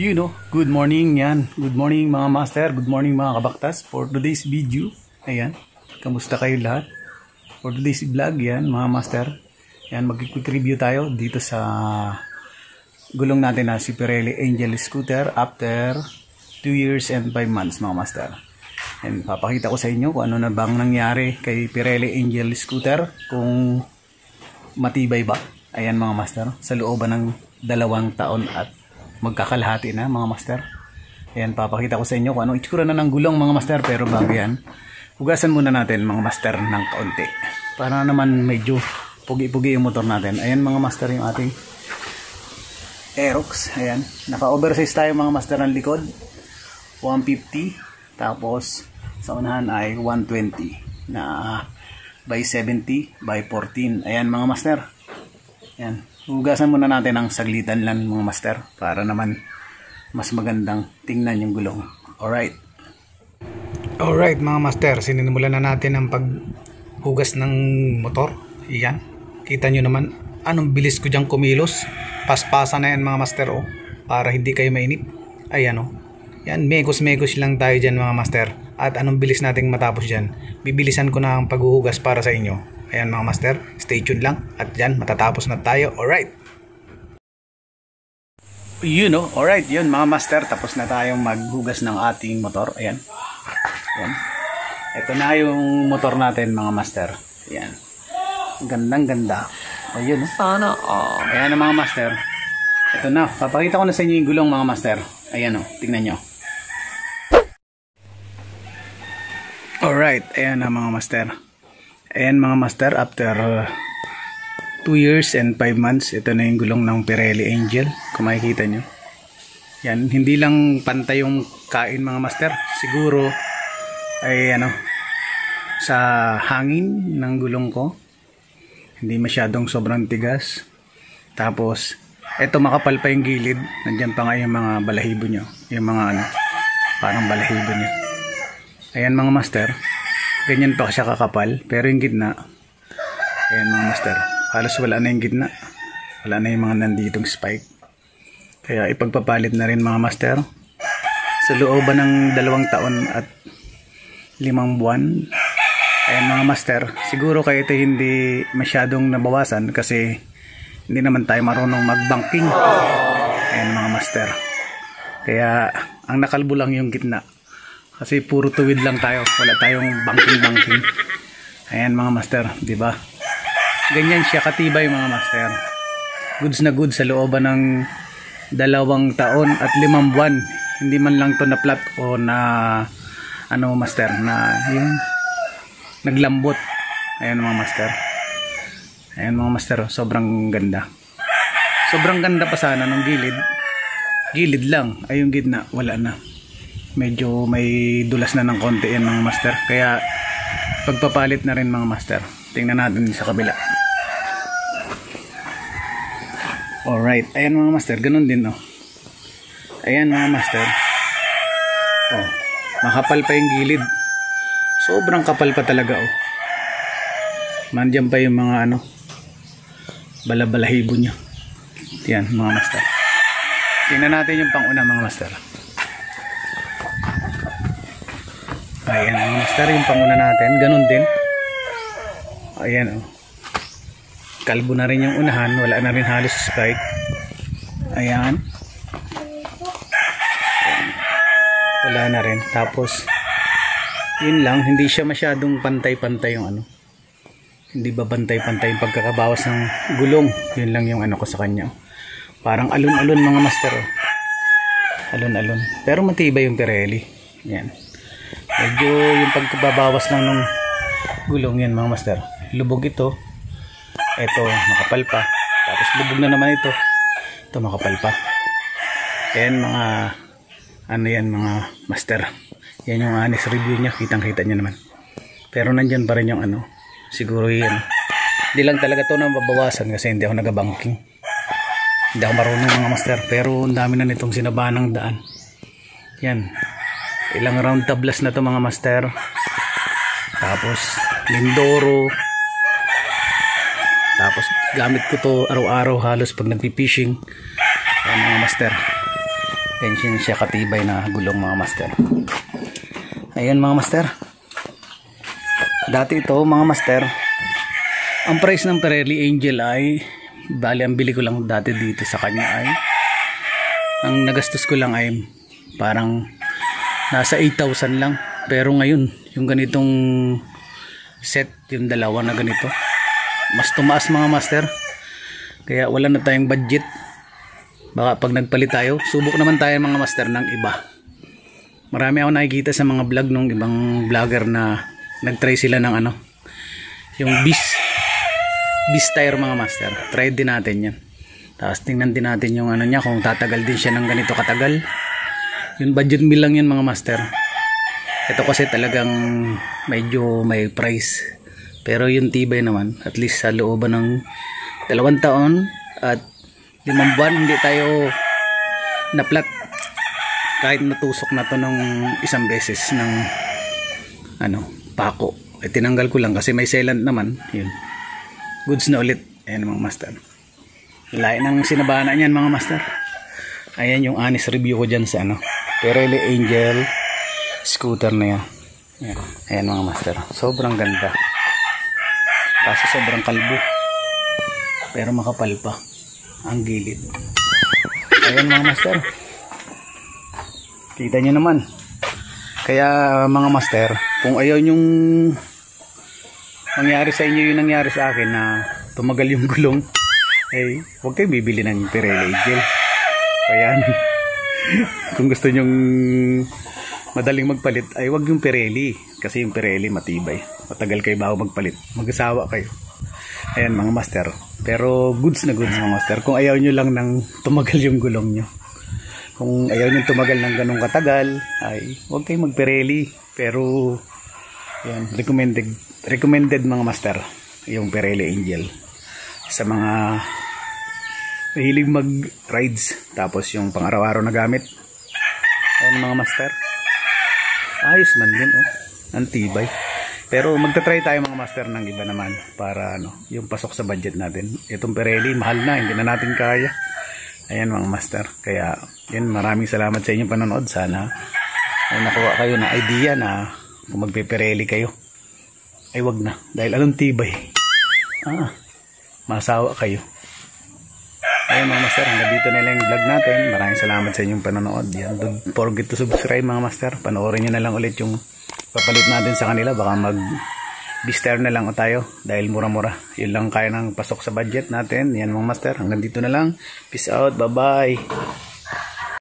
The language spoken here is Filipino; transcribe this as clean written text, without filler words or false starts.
Good morning yan. Good morning mga master, good morning mga kabaktas. For today's video, ayan, kamusta kayo lahat? For today's vlog yan mga master, ayan, mag-quick review tayo dito sa gulong natin na si Pirelli Angel Scooter after 2 years and 5 months mga master. And papakita ko sa inyo kung ano na bang nangyari kay Pirelli Angel Scooter, kung matibay ba, ayan mga master, sa looban ng 2 taon at magkakalahati na mga master. Ayan, papakita ko sa inyo kung anong itsura na ng gulong mga master. Pero bago yan, hugasan muna natin mga master ng kaunti para naman medyo pugi-pugi yung motor natin. Ayan mga master, yung ating Aerox. Ayan, naka-oversize tayo mga master ng likod, 150, tapos sa unahan ay 120 na by 70 by 14. Ayan mga master, ayan, hugasan muna natin ang saglitan lang mga master para naman mas magandang tingnan yung gulong. Alright mga master, sinimulan na natin ang paghugas ng motor. Iyan, kita nyo naman anong bilis ko dyan kumilos. Paspasan na yan mga master, oh, para hindi kayo mainip. Ayan, oh, yan, megos lang tayo dyan mga master. At anong bilis nating matapos dyan. Bibilisan ko na ang paghuhugas para sa inyo. Ayan mga master, stay tuned lang at dyan matatapos na tayo. Alright, alright, yun mga master, tapos na tayong maghugas ng ating motor. Ayan, ayan, ito na yung motor natin mga master. Ayan, gandang ganda. Ayun, sana ayan na mga master, ito na, papakita ko na sa inyo yung gulong mga master. Ayan, tingnan nyo. Alright, ayan na mga master. Ayan mga master, after 2 years and 5 months, ito na yung gulong ng Pirelli Angel. Kung makikita nyo, yan, hindi lang pantay yung kain mga master. Siguro ay sa hangin ng gulong ko, hindi masyadong sobrang tigas. Tapos ito, makapal pa yung gilid. Nandyan pa nga yung mga balahibo nyo, yung mga parang balahibo nyo. Ayan mga master, ganyan pa siya kakapal. Pero yung gitna, ayan mga master, halos wala na yung gitna, wala na yung mga nanditong spike. Kaya ipagpapalit na rin mga master sa looban ng 2 taon at 5 buwan. Ayan mga master, siguro kayo ito hindi masyadong nabawasan kasi hindi naman tayo marunong magbanking. Ayan mga master, kaya ang nakalbo lang yung gitna kasi puro tuwid lang tayo, wala tayong banking. Ayan mga master, di ba? Ganyan siya katibay mga master. Goods na goods sa looban ng 2 taon at 5 buwan. Hindi man lang to na flat o na master, na yung naglambot. Ayan mga master. Ayan mga master, sobrang ganda. Sobrang ganda pa sana ng gilid. Gilid lang, ay yung gitna wala na. Medyo may dulas na ng konti yan mga master. Kaya pagpapalit na rin mga master. Tingnan natin sa kabila. Alright, ayan mga master, ganun din Ayan mga master, makapal pa yung gilid. Sobrang kapal pa talaga Nandiyan pa yung mga balabalahibo nyo. Yan mga master. Tingnan natin yung panguna mga master. Ayan mga master, yung panguna natin, ganun din. Ayan kalbo na rin yung unahan, wala na rin halos spike. Ayan, wala na rin. Tapos yun lang, hindi siya masyadong pantay-pantay yung hindi ba pantay-pantay yung pagkakabawas ng gulong. Yun lang yung ko sa kanya. Parang alon-alon mga master. Alon-alon, pero matibay yung Pirelli. Yan, medyo yung pagkababawas lang ng gulong yan mga master. Lubog ito, makapal pa, tapos lubog na naman ito makapal pa. Ayan mga yan mga master, yan yung honest review nya, kitang kita nya naman. Pero nandyan pa rin yung siguro yan, hindi lang talaga to na mabawasan kasi hindi ako nagabanking, hindi ako marunong mga master. Pero ang dami na nitong sinabaan ng daan. Yan, ilang round tablas na to mga master. Tapos Lindoro, tapos gamit ko to araw-araw halos pag nagpi-fishing. Ayan mga master, Ganyan siya katibay na gulong mga master. Ayan mga master. Dati ito mga master, ang price ng Pirelli Angel ay, bali ang bili ko lang dati dito sa kanya ay, ang nagastos ko lang ay parang nasa 8,000 lang. Pero ngayon, yung ganitong set, yung dalawa na ganito, mas tumaas mga master. Kaya wala na tayong budget. Baka pag nagpalit tayo, subok naman tayo mga master ng iba. Marami ako nakikita sa mga vlog ng ibang vlogger na nagtry sila ng ano, yung Beast tire mga master. Try din natin yan. Tapos tingnan din natin yung ano niya, kung tatagal din siya ng ganito katagal. Yung budget meal lang yan mga master. Ito kasi talagang medyo may price. Pero yung tibay naman, at least sa looban ng 2 taon at 5 buwan, hindi tayo na-flat. Kahit natusok na to ng isang beses ng ano, pako. Tinanggal ko lang kasi may sealant naman. Yun. Goods na ulit. Ayan mga master. Lain ng sinabana niyan mga master. Ayan yung honest review ko dyan sa ano, Pirelli Angel scooter na yan. Ayan mga master. Sobrang ganda. Kaso sobrang kalbo. Pero makapal pa ang gilid. Ayan mga master. Kita nyo naman. Kaya mga master, kung ayaw nyong mangyari sa inyo yung nangyari sa akin na tumagal yung gulong, eh huwag kayo bibili ng Pirelli Angel. Ayan. Kung gusto nyong madaling magpalit, ay wag yung Pirelli. Kasi yung Pirelli matibay. Matagal kayo bago magpalit. Mag-asawa kayo. Ayan mga master. Pero goods na goods mga master. Kung ayaw nyo lang ng tumagal yung gulong nyo. Kung ayaw nyo tumagal ng ganong katagal, ay huwag kayo mag-Pirelli. Pero yan, recommended mga master yung Pirelli Angel sa mga mahilig mag-rides. Tapos yung pang araw-araw na gamit. Ayan mga master. Ayos man din oh. Ang tibay. Pero magta-try tayo mga master ng iba naman para ano, yung pasok sa budget natin. Itong Pirelli mahal na, hindi na natin kaya. Ayan mga master. Kaya yan, maraming salamat sa inyong panonood. Sana ay nakuha kayo na idea na kung magpe-Pirelli kayo ay wag na, dahil anong tibay. Masawa kayo. Ayan mga master, hanggang dito na lang yung vlog natin. Maraming salamat sa inyong panonood. Yan, don't forget to subscribe mga master. Panoorin nyo na lang ulit yung papalit natin sa kanila. Baka mag-bister na lang o tayo dahil mura-mura. Yun lang kaya ng pasok sa budget natin. Yan mga master, hanggang dito na lang. Peace out, bye bye.